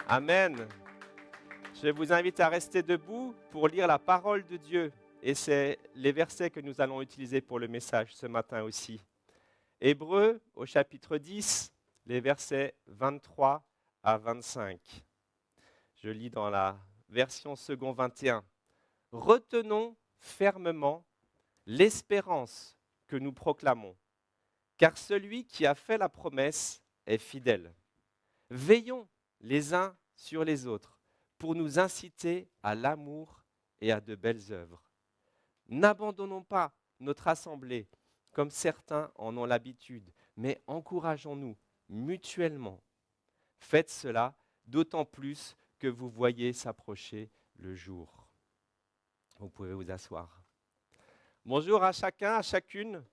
Amen. Je vous invite à rester debout pour lire la parole de Dieu. Et c'est les versets que nous allons utiliser pour le message ce matin aussi. Hébreux au chapitre 10, les versets 23 à 25. Je lis dans la version second 21. Retenons fermement l'espérance que nous proclamons, car celui qui a fait la promesse est fidèle. Veillons les uns sur les autres pour nous inciter à l'amour et à de belles œuvres. N'abandonnons pas notre assemblée comme certains en ont l'habitude, mais encourageons-nous mutuellement. Faites cela d'autant plus que vous voyez s'approcher le jour. Vous pouvez vous asseoir. Bonjour à chacun, à chacune,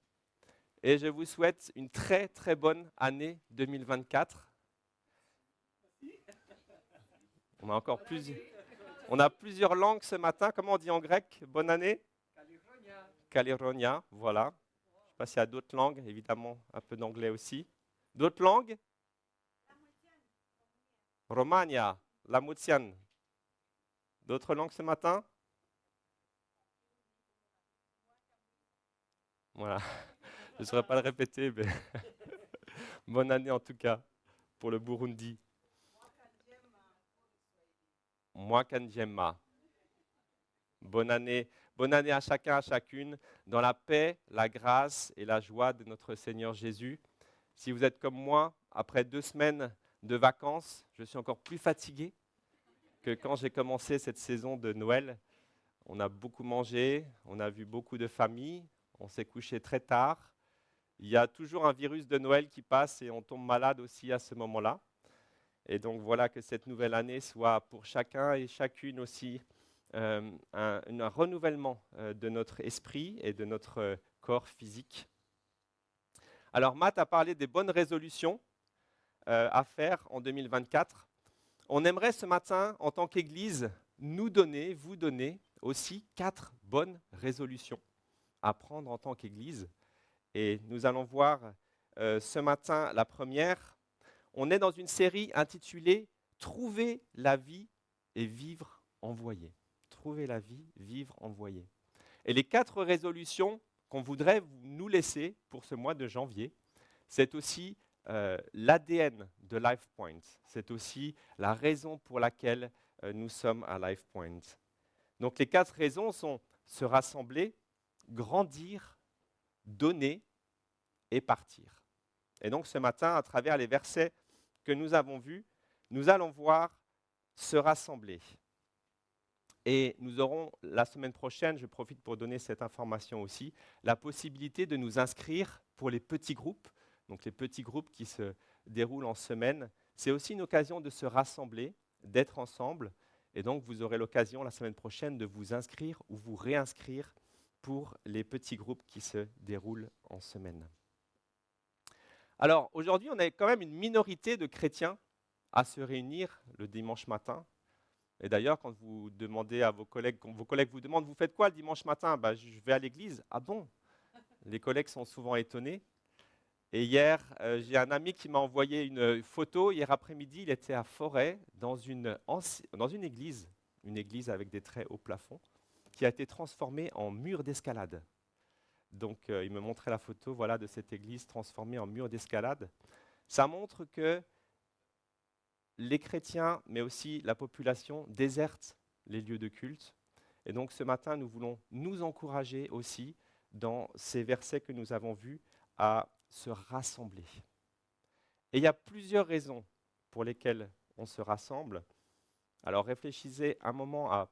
et je vous souhaite une très très bonne année 2024. On a plusieurs langues ce matin. Comment on dit en grec? Bonne année? Kalironia, voilà. Je ne sais pas s'il y a d'autres langues, évidemment un peu d'anglais aussi. D'autres langues? Romania, Lamutian. D'autres langues ce matin? Voilà, je ne saurais pas le répéter, mais bonne année en tout cas pour le Burundi. Mwaka njema. Bonne année à chacun, à chacune, dans la paix, la grâce et la joie de notre Seigneur Jésus. Si vous êtes comme moi, après 2 semaines de vacances, je suis encore plus fatigué que quand j'ai commencé cette saison de Noël. On a beaucoup mangé, on a vu beaucoup de familles, on s'est couché très tard. Il y a toujours un virus de Noël qui passe et on tombe malade aussi à ce moment-là. Et donc voilà que cette nouvelle année soit pour chacun et chacune aussi un renouvellement de notre esprit et de notre corps physique. Alors Matt a parlé des bonnes résolutions à faire en 2024. On aimerait ce matin, en tant qu'Église, vous donner aussi 4 bonnes résolutions à prendre en tant qu'Église. Et nous allons voir ce matin la première. On est dans une série intitulée « Trouver la vie et vivre envoyé ». Trouver la vie, vivre envoyé. Et les 4 résolutions qu'on voudrait nous laisser pour ce mois de janvier, c'est aussi l'ADN de LifePoint. C'est aussi la raison pour laquelle nous sommes à LifePoint. Donc les 4 raisons sont se rassembler, grandir, donner et partir. Et donc ce matin, à travers les versets que nous avons vus, nous allons voir se rassembler. Et nous aurons la semaine prochaine, je profite pour donner cette information aussi, la possibilité de nous inscrire pour les petits groupes. Donc les petits groupes qui se déroulent en semaine, c'est aussi une occasion de se rassembler, d'être ensemble. Et donc vous aurez l'occasion la semaine prochaine de vous inscrire ou vous réinscrire pour les petits groupes qui se déroulent en semaine. Alors aujourd'hui, on a quand même une minorité de chrétiens à se réunir le dimanche matin. Et d'ailleurs, quand vous demandez à quand vos collègues vous demandent « Vous faites quoi le dimanche matin ?» Je vais à l'église. « Ah bon ?» Les collègues sont souvent étonnés. Et hier, j'ai un ami qui m'a envoyé une photo. Hier après-midi, il était à Forêt, dans une église avec des très hauts plafonds, qui a été transformée en mur d'escalade. Donc, il me montrait la photo de cette église transformée en mur d'escalade. Ça montre que les chrétiens, mais aussi la population, désertent les lieux de culte. Et donc ce matin, nous voulons nous encourager aussi, dans ces versets que nous avons vus, à se rassembler. Et il y a plusieurs raisons pour lesquelles on se rassemble. Alors réfléchissez un moment à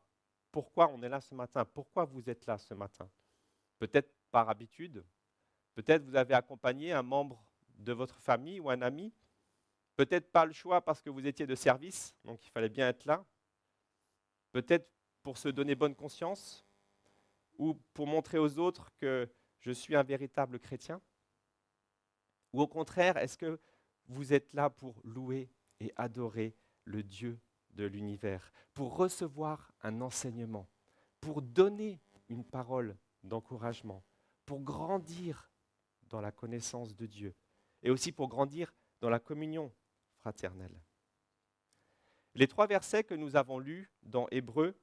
pourquoi on est là ce matin, pourquoi vous êtes là ce matin. Peut-être par habitude, peut-être vous avez accompagné un membre de votre famille ou un ami. Peut-être pas le choix parce que vous étiez de service, donc il fallait bien être là. Peut-être pour se donner bonne conscience ou pour montrer aux autres que je suis un véritable chrétien. Ou au contraire, est-ce que vous êtes là pour louer et adorer le Dieu de l'univers, pour recevoir un enseignement, pour donner une parole d'encouragement, pour grandir dans la connaissance de Dieu et aussi pour grandir dans la communion fraternelle. Les 3 versets que nous avons lus dans Hébreux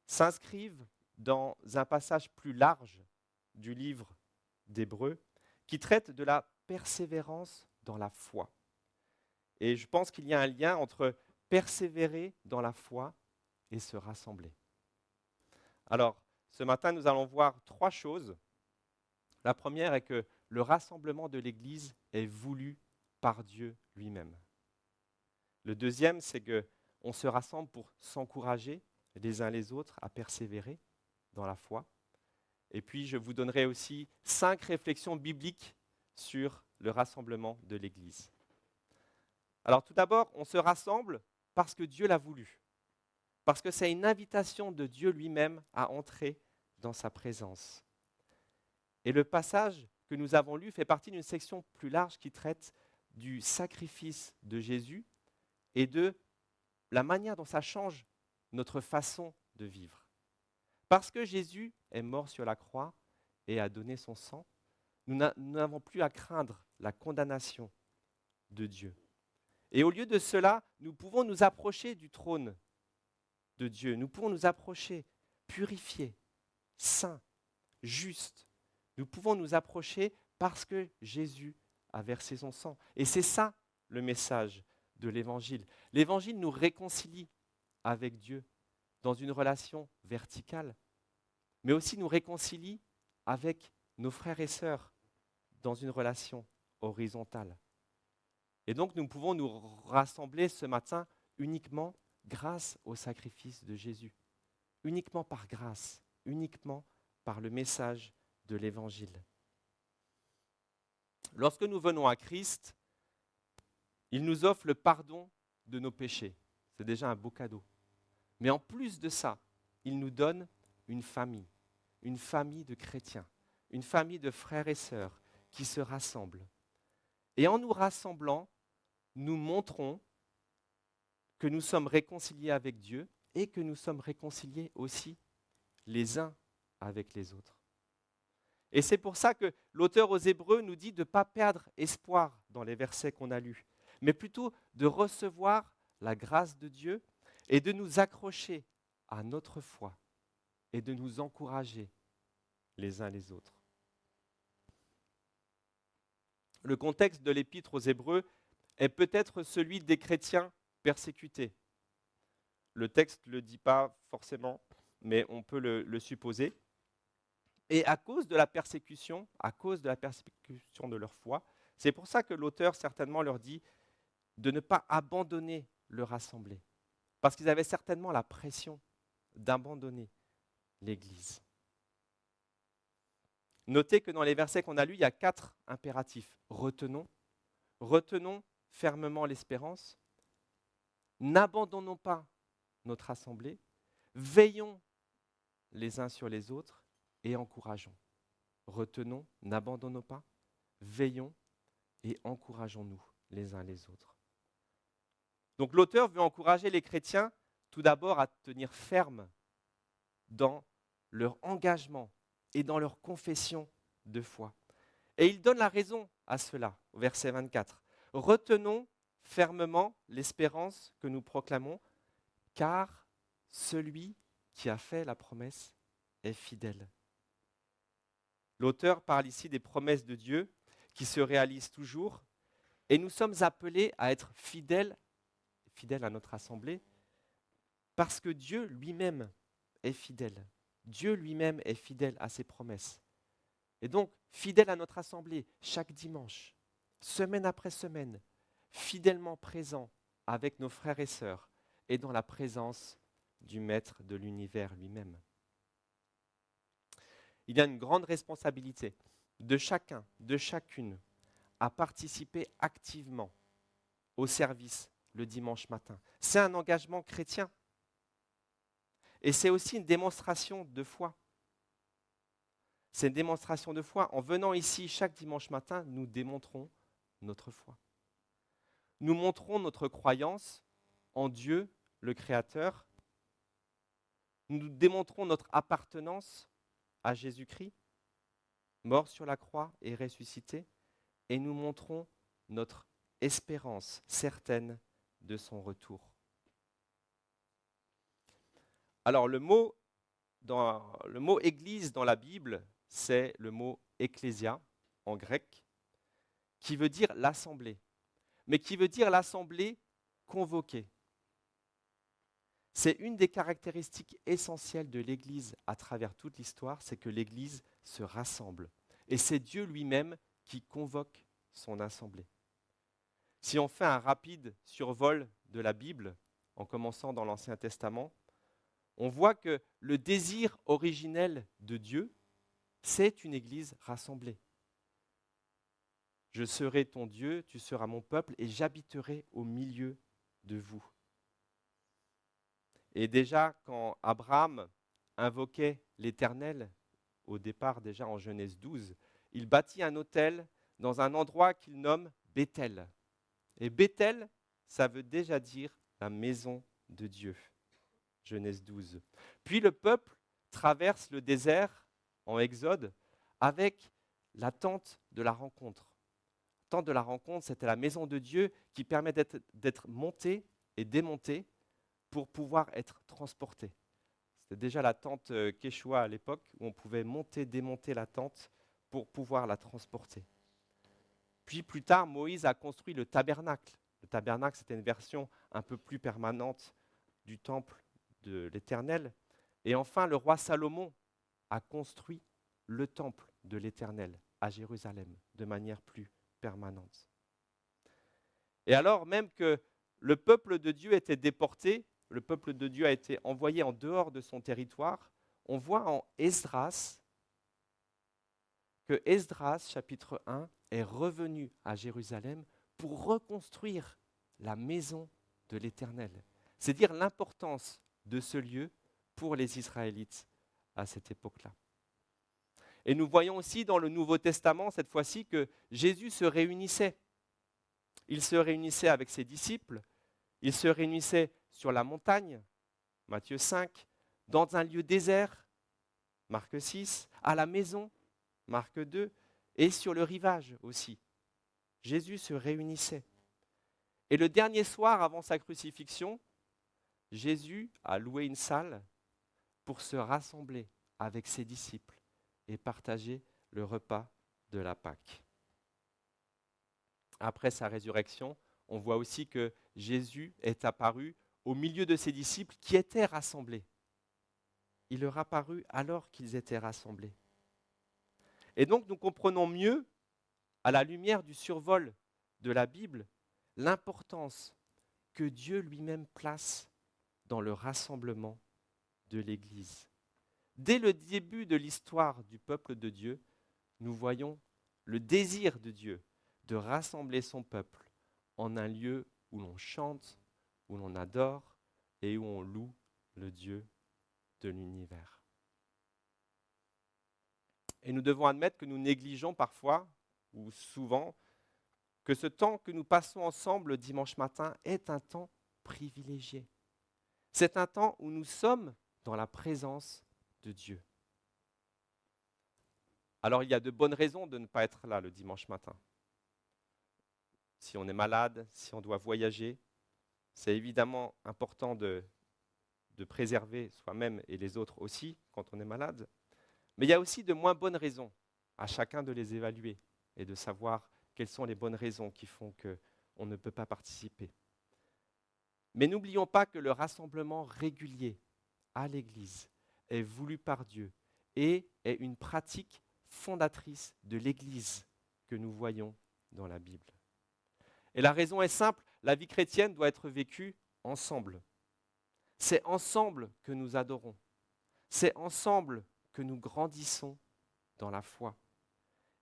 s'inscrivent dans un passage plus large du livre d'Hébreux qui traite de la persévérance dans la foi. Et je pense qu'il y a un lien entre persévérer dans la foi et se rassembler. Alors, ce matin, nous allons voir 3 choses. La première est que le rassemblement de l'Église est voulu par Dieu lui-même. Le deuxième, c'est qu'on se rassemble pour s'encourager les uns les autres à persévérer dans la foi. Et puis, je vous donnerai aussi 5 réflexions bibliques sur le rassemblement de l'Église. Alors tout d'abord, on se rassemble parce que Dieu l'a voulu, parce que c'est une invitation de Dieu lui-même à entrer dans sa présence. Et le passage que nous avons lu fait partie d'une section plus large qui traite du sacrifice de Jésus et de la manière dont ça change notre façon de vivre. Parce que Jésus est mort sur la croix et a donné son sang, nous n'avons plus à craindre la condamnation de Dieu. Et au lieu de cela, nous pouvons nous approcher du trône de Dieu. Nous pouvons nous approcher, purifiés, saints, justes. Nous pouvons nous approcher parce que Jésus a versé son sang. Et c'est ça le message de l'Évangile. L'Évangile nous réconcilie avec Dieu dans une relation verticale, mais aussi nous réconcilie avec nos frères et sœurs dans une relation horizontale. Et donc nous pouvons nous rassembler ce matin uniquement grâce au sacrifice de Jésus, uniquement par grâce, uniquement par le message de l'Évangile. Lorsque nous venons à Christ, il nous offre le pardon de nos péchés. C'est déjà un beau cadeau. Mais en plus de ça, il nous donne une famille de chrétiens, une famille de frères et sœurs qui se rassemblent. Et en nous rassemblant, nous montrons que nous sommes réconciliés avec Dieu et que nous sommes réconciliés aussi les uns avec les autres. Et c'est pour ça que l'auteur aux Hébreux nous dit de ne pas perdre espoir dans les versets qu'on a lus, mais plutôt de recevoir la grâce de Dieu et de nous accrocher à notre foi et de nous encourager les uns les autres. Le contexte de l'épître aux Hébreux est peut-être celui des chrétiens persécutés. Le texte ne le dit pas forcément, mais on peut le supposer. Et à cause de la persécution de leur foi, c'est pour ça que l'auteur certainement leur dit de ne pas abandonner leur assemblée, parce qu'ils avaient certainement la pression d'abandonner l'Église. Notez que dans les versets qu'on a lus, il y a 4 impératifs. Retenons fermement l'espérance, n'abandonnons pas notre assemblée, veillons les uns sur les autres et encourageons. Retenons, n'abandonnons pas, veillons et encourageons-nous les uns les autres. Donc l'auteur veut encourager les chrétiens tout d'abord à tenir ferme dans leur engagement et dans leur confession de foi. Et il donne la raison à cela, au verset 24. Retenons fermement l'espérance que nous proclamons, car celui qui a fait la promesse est fidèle. L'auteur parle ici des promesses de Dieu qui se réalisent toujours, et nous sommes appelés à être fidèles à notre assemblée, parce que Dieu lui-même est fidèle. Dieu lui-même est fidèle à ses promesses. Et donc, fidèle à notre assemblée, chaque dimanche, semaine après semaine, fidèlement présent avec nos frères et sœurs et dans la présence du Maître de l'univers lui-même. Il y a une grande responsabilité de chacun, de chacune, à participer activement au service le dimanche matin. C'est un engagement chrétien. Et c'est aussi une démonstration de foi. C'est une démonstration de foi. En venant ici chaque dimanche matin, nous démontrons notre foi. Nous montrons notre croyance en Dieu, le Créateur. Nous démontrons notre appartenance à Jésus-Christ, mort sur la croix et ressuscité. Et nous montrons notre espérance certaine de son retour. Alors le mot église dans la Bible, c'est le mot ecclésia en grec, qui veut dire l'assemblée, mais qui veut dire l'assemblée convoquée. C'est une des caractéristiques essentielles de l'Église à travers toute l'histoire, c'est que l'Église se rassemble. Et c'est Dieu lui-même qui convoque son assemblée. Si on fait un rapide survol de la Bible, en commençant dans l'Ancien Testament, on voit que le désir originel de Dieu, c'est une Église rassemblée. Je serai ton Dieu, tu seras mon peuple, et j'habiterai au milieu de vous. Et déjà, quand Abraham invoquait l'Éternel, au départ déjà en Genèse 12, il bâtit un autel dans un endroit qu'il nomme Béthel. Et Béthel, ça veut déjà dire la maison de Dieu. Genèse 12. Puis le peuple traverse le désert en Exode avec la tente de la rencontre. La tente de la rencontre, c'était la maison de Dieu qui permet d'être montée et démontée pour pouvoir être transporté. C'était déjà la tente Quechua à l'époque, où on pouvait monter, démonter la tente pour pouvoir la transporter. Puis plus tard, Moïse a construit le tabernacle. Le tabernacle, c'était une version un peu plus permanente du temple de l'Éternel. Et enfin, le roi Salomon a construit le temple de l'Éternel à Jérusalem de manière plus permanente. Et alors même que le peuple de Dieu était déporté, le peuple de Dieu a été envoyé en dehors de son territoire, on voit en Esdras que Esdras, chapitre 1, est revenu à Jérusalem pour reconstruire la maison de l'Éternel. C'est dire l'importance de ce lieu pour les Israélites à cette époque-là. Et nous voyons aussi dans le Nouveau Testament, cette fois-ci, que Jésus se réunissait. Il se réunissait avec ses disciples, il se réunissait sur la montagne, Matthieu 5, dans un lieu désert, Marc 6, à la maison, Marc 2, et sur le rivage aussi. Jésus se réunissait. Et le dernier soir avant sa crucifixion, Jésus a loué une salle pour se rassembler avec ses disciples et partager le repas de la Pâque. Après sa résurrection, on voit aussi que Jésus est apparu au milieu de ses disciples qui étaient rassemblés. Il leur apparut alors qu'ils étaient rassemblés. Et donc nous comprenons mieux, à la lumière du survol de la Bible, l'importance que Dieu lui-même place dans le rassemblement de l'Église. Dès le début de l'histoire du peuple de Dieu, nous voyons le désir de Dieu de rassembler son peuple en un lieu où l'on chante, où l'on adore et où on loue le Dieu de l'univers. Et nous devons admettre que nous négligeons parfois, ou souvent, que ce temps que nous passons ensemble le dimanche matin est un temps privilégié. C'est un temps où nous sommes dans la présence de Dieu. Alors il y a de bonnes raisons de ne pas être là le dimanche matin. Si on est malade, si on doit voyager, c'est évidemment important de préserver soi-même et les autres aussi quand on est malade. Mais il y a aussi de moins bonnes raisons, à chacun de les évaluer et de savoir quelles sont les bonnes raisons qui font qu'on ne peut pas participer. Mais n'oublions pas que le rassemblement régulier à l'Église est voulu par Dieu et est une pratique fondatrice de l'Église que nous voyons dans la Bible. Et la raison est simple, la vie chrétienne doit être vécue ensemble. C'est ensemble que nous adorons. C'est ensemble que nous grandissons dans la foi.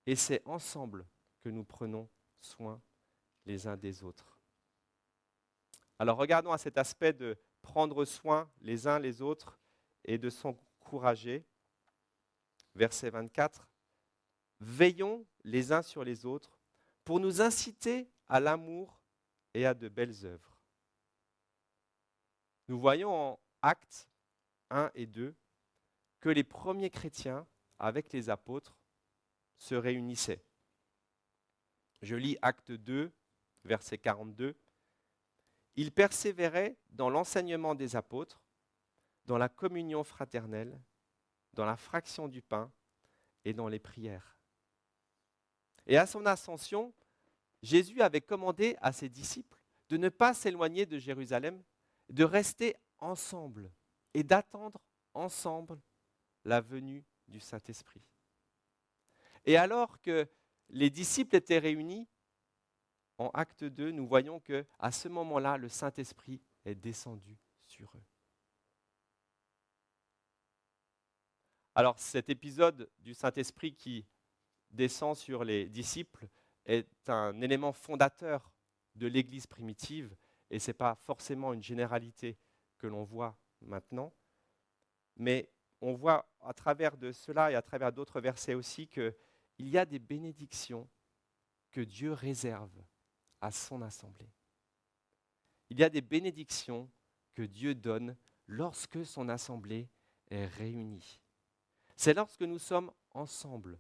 Et c'est ensemble que nous prenons soin les uns des autres. Alors regardons à cet aspect de prendre soin les uns les autres et de s'encourager. Verset 24. Veillons les uns sur les autres pour nous inciter à l'amour et à de belles œuvres. Nous voyons en Actes 1 et 2 que les premiers chrétiens, avec les apôtres, se réunissaient. Je lis Actes 2, verset 42. Ils persévéraient dans l'enseignement des apôtres, dans la communion fraternelle, dans la fraction du pain et dans les prières. Et à son ascension, Jésus avait commandé à ses disciples de ne pas s'éloigner de Jérusalem, de rester ensemble et d'attendre ensemble la venue du Saint-Esprit. Et alors que les disciples étaient réunis, en Acte 2, nous voyons qu'à ce moment-là, le Saint-Esprit est descendu sur eux. Alors cet épisode du Saint-Esprit qui descend sur les disciples est un élément fondateur de l'Église primitive, et ce n'est pas forcément une généralité que l'on voit maintenant, mais on voit à travers de cela et à travers d'autres versets aussi qu'il y a des bénédictions que Dieu réserve à son assemblée. Il y a des bénédictions que Dieu donne lorsque son assemblée est réunie. C'est lorsque nous sommes ensemble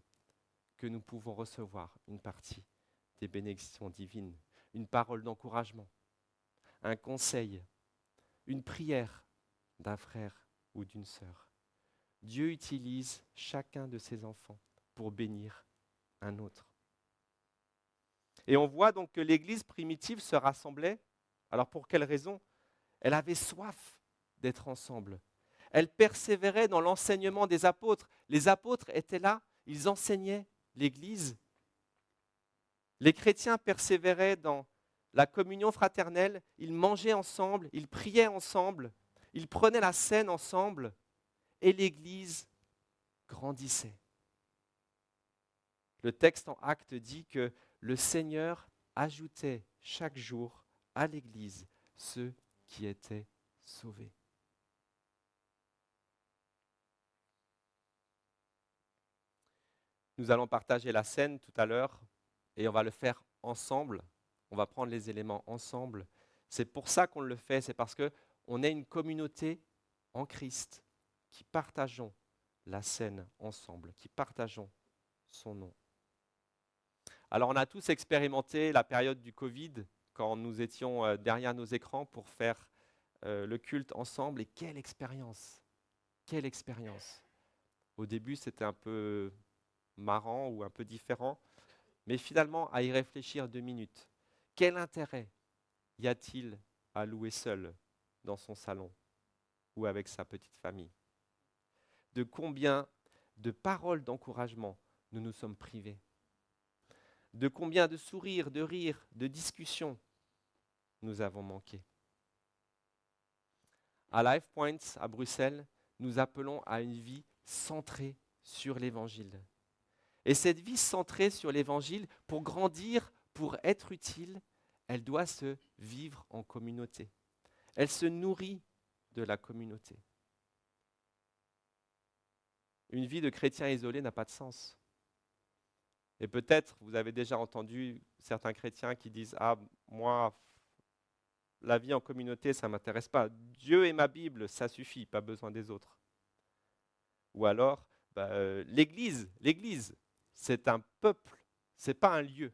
que nous pouvons recevoir une partie des bénédictions divines, une parole d'encouragement, un conseil, une prière d'un frère ou d'une sœur. Dieu utilise chacun de ses enfants pour bénir un autre. Et on voit donc que l'Église primitive se rassemblait. Alors pour quelle raison ? Elle avait soif d'être ensemble. Elle persévérait dans l'enseignement des apôtres. Les apôtres étaient là, ils enseignaient l'Église. Les chrétiens persévéraient dans la communion fraternelle, ils mangeaient ensemble, ils priaient ensemble, ils prenaient la scène ensemble et l'Église grandissait. Le texte en Actes dit que le Seigneur ajoutait chaque jour à l'Église ceux qui étaient sauvés. Nous allons partager la scène tout à l'heure et on va le faire ensemble. On va prendre les éléments ensemble. C'est pour ça qu'on le fait, c'est parce qu'on est une communauté en Christ qui partageons la scène ensemble, qui partageons son nom. Alors on a tous expérimenté la période du Covid quand nous étions derrière nos écrans pour faire le culte ensemble. Et quelle expérience! Quelle expérience! Au début, c'était un peu marrant ou un peu différent, mais finalement, à y réfléchir 2 minutes, quel intérêt y a-t-il à louer seul dans son salon ou avec sa petite famille? De combien de paroles d'encouragement nous nous sommes privés? De combien de sourires, de rires, de discussions nous avons manqué? À Life Points, à Bruxelles, nous appelons à une vie centrée sur l'Évangile. Et cette vie centrée sur l'Évangile, pour grandir, pour être utile, elle doit se vivre en communauté. Elle se nourrit de la communauté. Une vie de chrétien isolé n'a pas de sens. Et peut-être, vous avez déjà entendu certains chrétiens qui disent « Ah, moi, la vie en communauté, ça ne m'intéresse pas. Dieu et ma Bible, ça suffit, pas besoin des autres. » Ou alors, l'Église, c'est un peuple, ce n'est pas un lieu.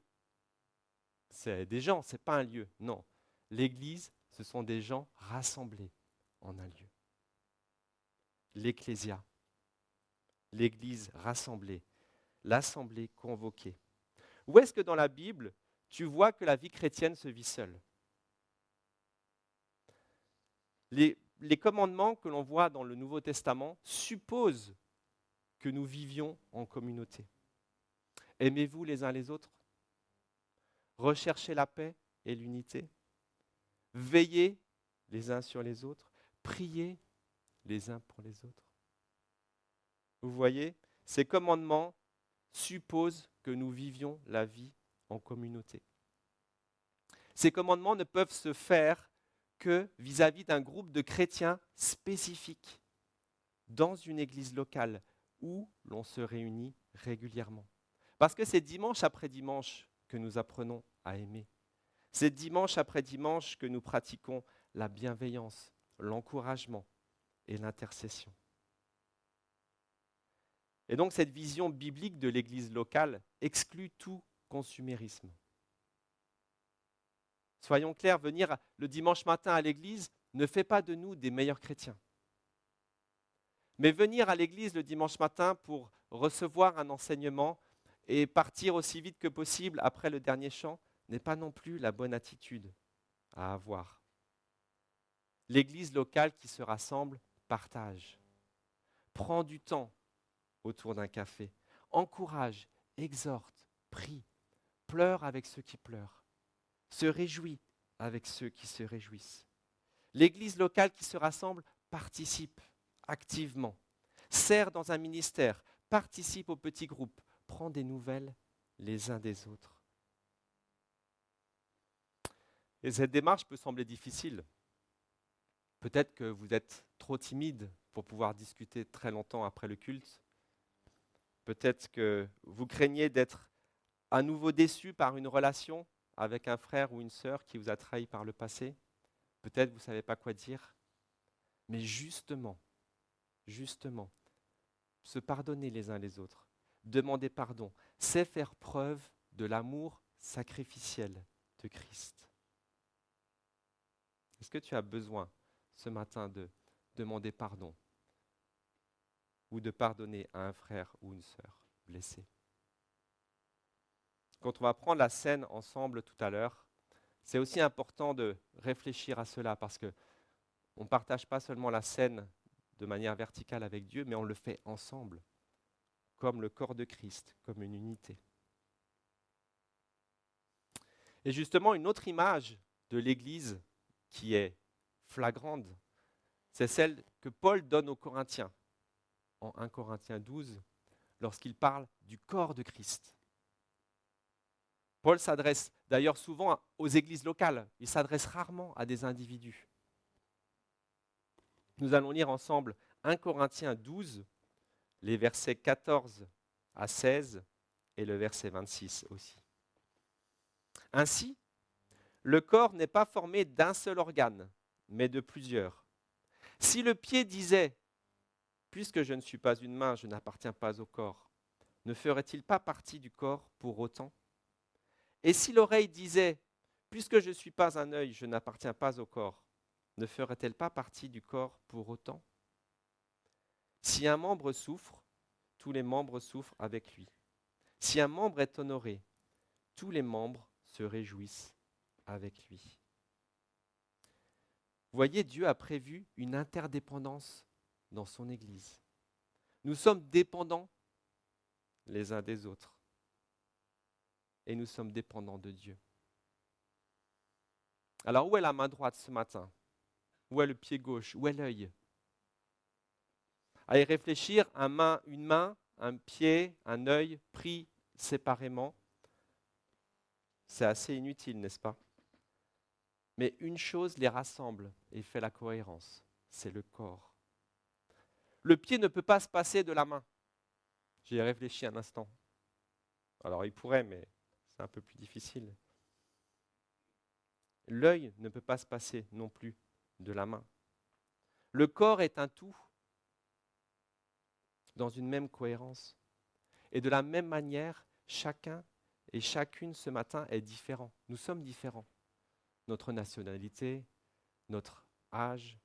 C'est des gens, ce n'est pas un lieu. Non, l'Église, ce sont des gens rassemblés en un lieu. L'Ecclésia, l'Église rassemblée, l'assemblée convoquée. Où est-ce que dans la Bible, tu vois que la vie chrétienne se vit seule? Les commandements que l'on voit dans le Nouveau Testament supposent que nous vivions en communauté. Aimez-vous les uns les autres. Recherchez la paix et l'unité. Veillez les uns sur les autres. Priez les uns pour les autres. Vous voyez, ces commandements supposent que nous vivions la vie en communauté. Ces commandements ne peuvent se faire que vis-à-vis d'un groupe de chrétiens spécifiques dans une église locale où l'on se réunit régulièrement. Parce que c'est dimanche après dimanche que nous apprenons à aimer. C'est dimanche après dimanche que nous pratiquons la bienveillance, l'encouragement et l'intercession. Et donc cette vision biblique de l'église locale exclut tout consumérisme. Soyons clairs, venir le dimanche matin à l'église ne fait pas de nous des meilleurs chrétiens. Mais venir à l'église le dimanche matin pour recevoir un enseignement et partir aussi vite que possible après le dernier chant n'est pas non plus la bonne attitude à avoir. L'église locale qui se rassemble partage, prend du temps autour d'un café, encourage, exhorte, prie, pleure avec ceux qui pleurent, se réjouit avec ceux qui se réjouissent. L'église locale qui se rassemble participe activement, sert dans un ministère, participe aux petits groupes, prend des nouvelles les uns des autres. Et cette démarche peut sembler difficile. Peut-être que vous êtes trop timide pour pouvoir discuter très longtemps après le culte. Peut-être que vous craignez d'être à nouveau déçu par une relation avec un frère ou une sœur qui vous a trahi par le passé. Peut-être que vous ne savez pas quoi dire. Mais justement, se pardonner les uns les autres, demander pardon, c'est faire preuve de l'amour sacrificiel de Christ. Est-ce que tu as besoin ce matin de demander pardon ou de pardonner à un frère ou une sœur blessé? Quand on va prendre la scène ensemble tout à l'heure, c'est aussi important de réfléchir à cela parce qu'on ne partage pas seulement la scène de manière verticale avec Dieu, mais on le fait ensemble, comme le corps de Christ, comme une unité. Et justement, une autre image de l'Église qui est flagrante, c'est celle que Paul donne aux Corinthiens, en 1 Corinthiens 12, lorsqu'il parle du corps de Christ. Paul s'adresse d'ailleurs souvent aux églises locales, il s'adresse rarement à des individus. Nous allons lire ensemble 1 Corinthiens 12, les versets 14 à 16 et le verset 26 aussi. Ainsi, le corps n'est pas formé d'un seul organe, mais de plusieurs. Si le pied disait « Puisque je ne suis pas une main, je n'appartiens pas au corps », ne ferait-il pas partie du corps pour autant ? Et si l'oreille disait « Puisque je ne suis pas un œil, je n'appartiens pas au corps », ne ferait-elle pas partie du corps pour autant ? Si un membre souffre, tous les membres souffrent avec lui. Si un membre est honoré, tous les membres se réjouissent avec lui. Vous voyez, Dieu a prévu une interdépendance dans son Église. Nous sommes dépendants les uns des autres. Et nous sommes dépendants de Dieu. Alors où est la main droite ce matin ? Où est le pied gauche ? Où est l'œil ? À y réfléchir, une main, un pied, un œil pris séparément, c'est assez inutile, n'est-ce pas ? Mais une chose les rassemble et fait la cohérence, c'est le corps. Le pied ne peut pas se passer de la main. J'y ai réfléchi un instant. Alors il pourrait, mais c'est un peu plus difficile. L'œil ne peut pas se passer non plus de la main. Le corps est un tout dans une même cohérence. Et de la même manière, chacun et chacune ce matin est différent. Nous sommes différents. Notre nationalité, notre âge,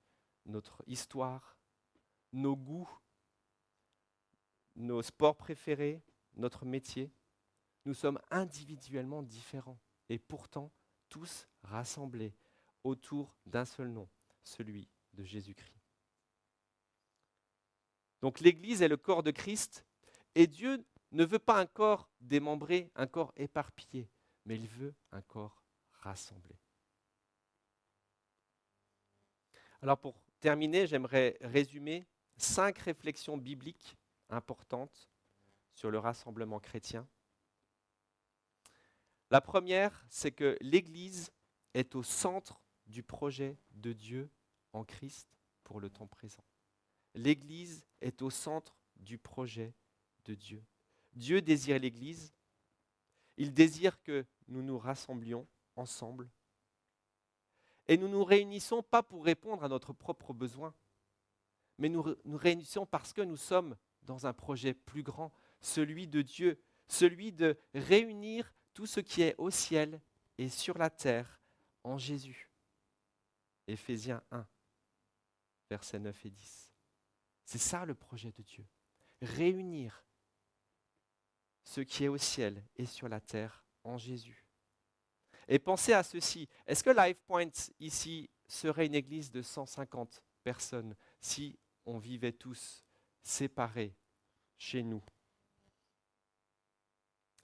notre histoire, nos goûts, nos sports préférés, notre métier. Nous sommes individuellement différents et pourtant tous rassemblés autour d'un seul nom, celui de Jésus-Christ. Donc l'Église est le corps de Christ et Dieu ne veut pas un corps démembré, un corps éparpillé, mais il veut un corps rassemblé. Alors pour terminer, j'aimerais résumer 5 réflexions bibliques importantes sur le rassemblement chrétien. La première, c'est que l'Église est au centre du projet de Dieu en Christ pour le temps présent. L'Église est au centre du projet de Dieu. Dieu désire l'Église, il désire que nous nous rassemblions ensemble. Et nous nous réunissons pas pour répondre à notre propre besoin, mais nous réunissons parce que nous sommes dans un projet plus grand, celui de Dieu, celui de réunir tout ce qui est au ciel et sur la terre en Jésus. Éphésiens 1, versets 9 et 10. C'est ça le projet de Dieu. Réunir ce qui est au ciel et sur la terre en Jésus. Et pensez à ceci. Est-ce que Life Point ici serait une église de 150 personnes si on vivait tous séparés chez nous?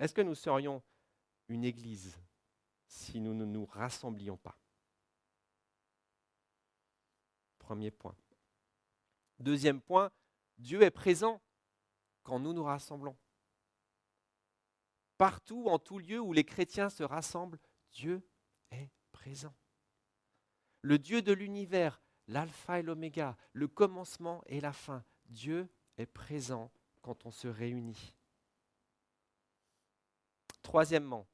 Est-ce que nous serions une église si nous ne nous rassemblions pas? Premier point. Deuxième point, Dieu est présent quand nous nous rassemblons. Partout, en tout lieu où les chrétiens se rassemblent, Dieu est présent. Le Dieu de l'univers, l'alpha et l'oméga, le commencement et la fin, Dieu est présent quand on se réunit. Troisièmement,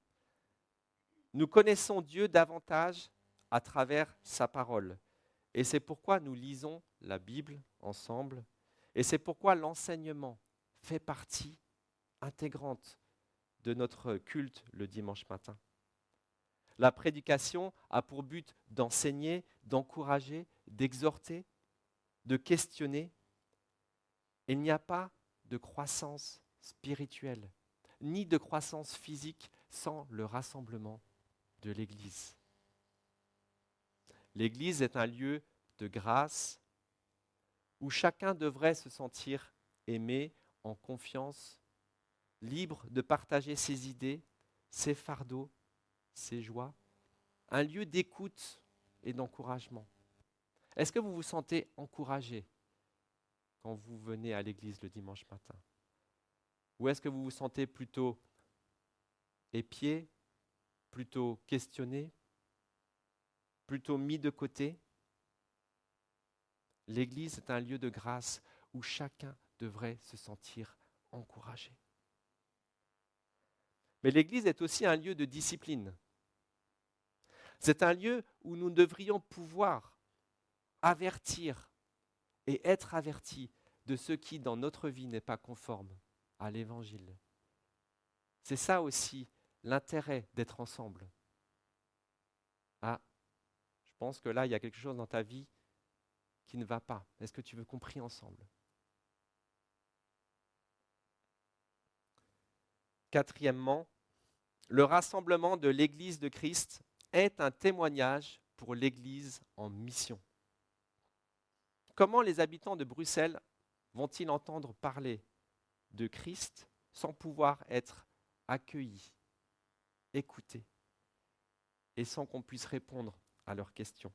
nous connaissons Dieu davantage à travers sa parole. Et c'est pourquoi nous lisons la Bible ensemble. Et c'est pourquoi l'enseignement fait partie intégrante de notre culte le dimanche matin. La prédication a pour but d'enseigner, d'encourager, d'exhorter, de questionner. Il n'y a pas de croissance spirituelle, ni de croissance physique sans le rassemblement de l'Église. L'Église est un lieu de grâce où chacun devrait se sentir aimé, en confiance, libre de partager ses idées, ses fardeaux, ses joies, un lieu d'écoute et d'encouragement. Est-ce que vous vous sentez encouragé quand vous venez à l'église le dimanche matin? Ou est-ce que vous vous sentez plutôt épié, plutôt questionné, plutôt mis de côté? L'église est un lieu de grâce où chacun devrait se sentir encouragé. Mais l'église est aussi un lieu de discipline. C'est un lieu où nous devrions pouvoir avertir et être avertis de ce qui, dans notre vie, n'est pas conforme à l'Évangile. C'est ça aussi l'intérêt d'être ensemble. Ah, je pense que là, il y a quelque chose dans ta vie qui ne va pas. Est-ce que tu veux qu'on prie ensemble? Quatrièmement, le rassemblement de l'Église de Christ est un témoignage pour l'Église en mission. Comment les habitants de Bruxelles vont-ils entendre parler de Christ sans pouvoir être accueillis, écoutés, et sans qu'on puisse répondre à leurs questions?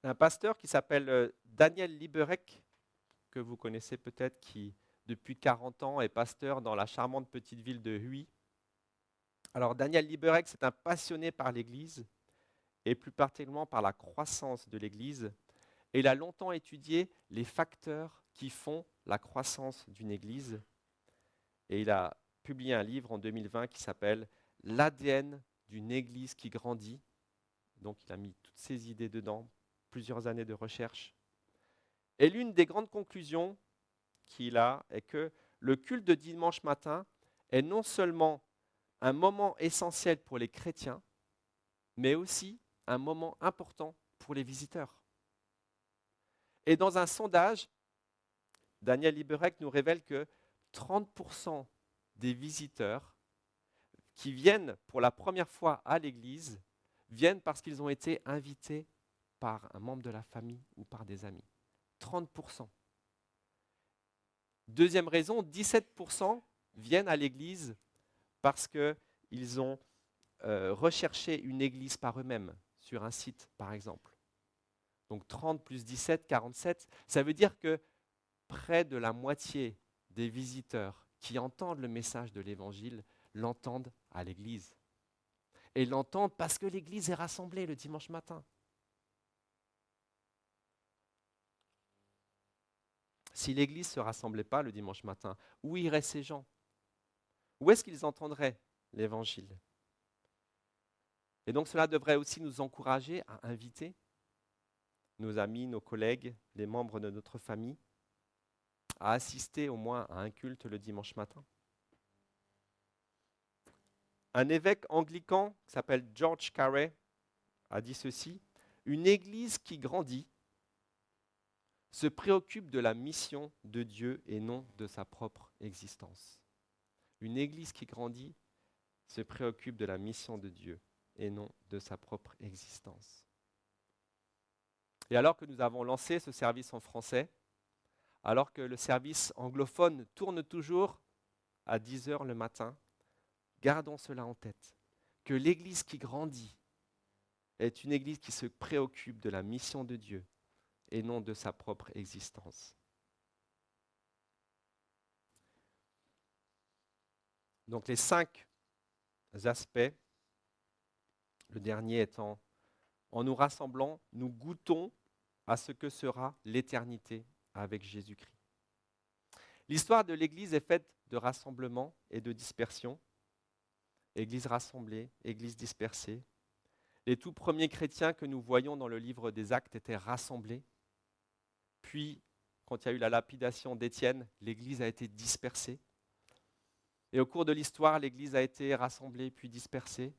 Un pasteur qui s'appelle Daniel Liberec, que vous connaissez peut-être, qui depuis 40 ans est pasteur dans la charmante petite ville de Huy. Alors Daniel Liberec, c'est un passionné par l'Église, et plus particulièrement par la croissance de l'Église. Et il a longtemps étudié les facteurs qui font la croissance d'une Église. Et il a publié un livre en 2020 qui s'appelle « L'ADN d'une Église qui grandit ». Donc il a mis toutes ses idées dedans, plusieurs années de recherche. Et l'une des grandes conclusions qu'il a est que le culte de dimanche matin est non seulement un moment essentiel pour les chrétiens, mais aussi un moment important pour les visiteurs. Et dans un sondage, Daniel Liberec nous révèle que 30% des visiteurs qui viennent pour la première fois à l'église viennent parce qu'ils ont été invités par un membre de la famille ou par des amis. 30%. Deuxième raison, 17% viennent à l'église parce qu'ils ont recherché une église par eux-mêmes sur un site, par exemple. Donc 30 plus 17, 47. Ça veut dire que près de la moitié des visiteurs qui entendent le message de l'Évangile l'entendent à l'église. Et l'entendent parce que l'église est rassemblée le dimanche matin. Si l'église ne se rassemblait pas le dimanche matin, où iraient ces gens? Où est-ce qu'ils entendraient l'Évangile? Et donc cela devrait aussi nous encourager à inviter nos amis, nos collègues, les membres de notre famille, à assister au moins à un culte le dimanche matin. Un évêque anglican qui s'appelle George Carey a dit ceci: « Une église qui grandit se préoccupe de la mission de Dieu et non de sa propre existence. Une Église qui grandit se préoccupe de la mission de Dieu et non de sa propre existence. Et alors que nous avons lancé ce service en français, alors que le service anglophone tourne toujours à 10 heures le matin, gardons cela en tête, que l'Église qui grandit est une Église qui se préoccupe de la mission de Dieu et non de sa propre existence. Donc les 5 aspects, le dernier étant, en nous rassemblant, nous goûtons à ce que sera l'éternité avec Jésus-Christ. L'histoire de l'Église est faite de rassemblement et de dispersion. Église rassemblée, Église dispersée. Les tout premiers chrétiens que nous voyons dans le livre des Actes étaient rassemblés. Puis, quand il y a eu la lapidation d'Étienne, l'Église a été dispersée. Et au cours de l'histoire, l'Église a été rassemblée puis dispersée.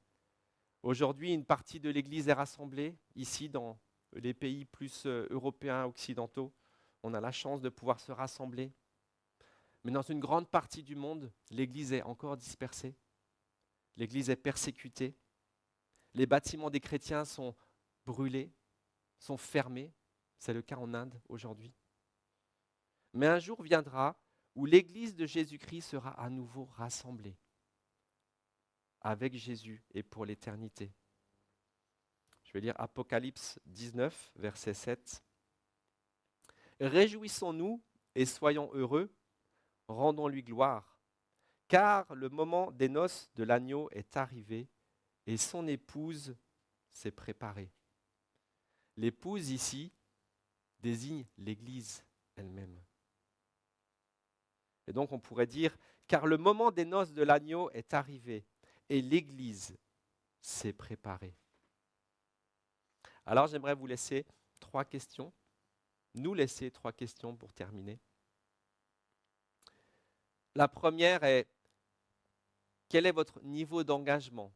Aujourd'hui, une partie de l'Église est rassemblée, ici dans les pays plus européens, occidentaux. On a la chance de pouvoir se rassembler. Mais dans une grande partie du monde, l'Église est encore dispersée. L'Église est persécutée. Les bâtiments des chrétiens sont brûlés, sont fermés. C'est le cas en Inde aujourd'hui. Mais un jour viendra où l'Église de Jésus-Christ sera à nouveau rassemblée avec Jésus et pour l'éternité. Je vais lire Apocalypse 19, verset 7. Réjouissons-nous et soyons heureux, rendons-lui gloire, car le moment des noces de l'agneau est arrivé et son épouse s'est préparée. L'épouse ici désigne l'Église elle-même. Et donc on pourrait dire, car le moment des noces de l'agneau est arrivé et l'Église s'est préparée. Alors j'aimerais vous laisser 3 questions, nous laisser 3 questions pour terminer. La première est, quel est votre niveau d'engagement?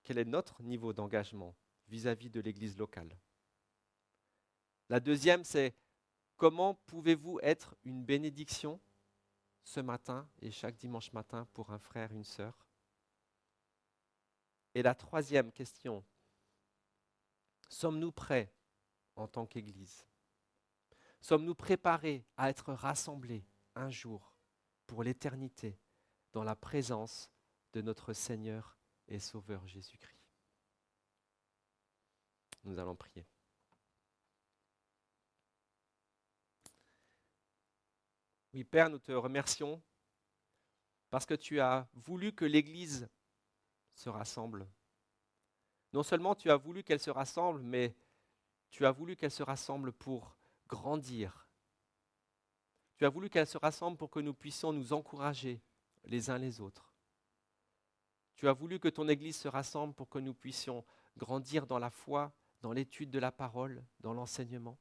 Quel est notre niveau d'engagement vis-à-vis de l'Église locale? La deuxième, c'est, comment pouvez-vous être une bénédiction ce matin et chaque dimanche matin pour un frère, une sœur? Et la troisième question, sommes-nous prêts en tant qu'Église? Sommes-nous préparés à être rassemblés un jour pour l'éternité dans la présence de notre Seigneur et Sauveur Jésus-Christ? Nous allons prier. Oui, Père, nous te remercions parce que tu as voulu que l'Église se rassemble. Non seulement tu as voulu qu'elle se rassemble, mais tu as voulu qu'elle se rassemble pour grandir. Tu as voulu qu'elle se rassemble pour que nous puissions nous encourager les uns les autres. Tu as voulu que ton Église se rassemble pour que nous puissions grandir dans la foi, dans l'étude de la parole, dans l'enseignement.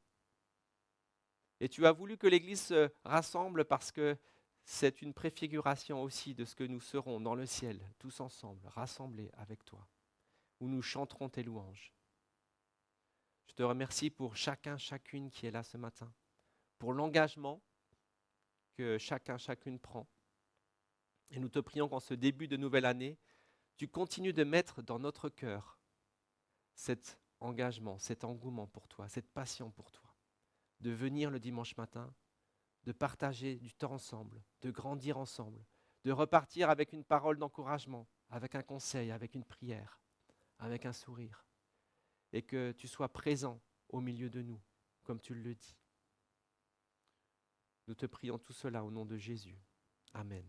Et tu as voulu que l'Église se rassemble parce que c'est une préfiguration aussi de ce que nous serons dans le ciel, tous ensemble, rassemblés avec toi, où nous chanterons tes louanges. Je te remercie pour chacun, chacune qui est là ce matin, pour l'engagement que chacun, chacune prend. Et nous te prions qu'en ce début de nouvelle année, tu continues de mettre dans notre cœur cet engagement, cet engouement pour toi, cette passion pour toi, de venir le dimanche matin, de partager du temps ensemble, de grandir ensemble, de repartir avec une parole d'encouragement, avec un conseil, avec une prière, avec un sourire, et que tu sois présent au milieu de nous, comme tu le dis. Nous te prions tout cela au nom de Jésus. Amen.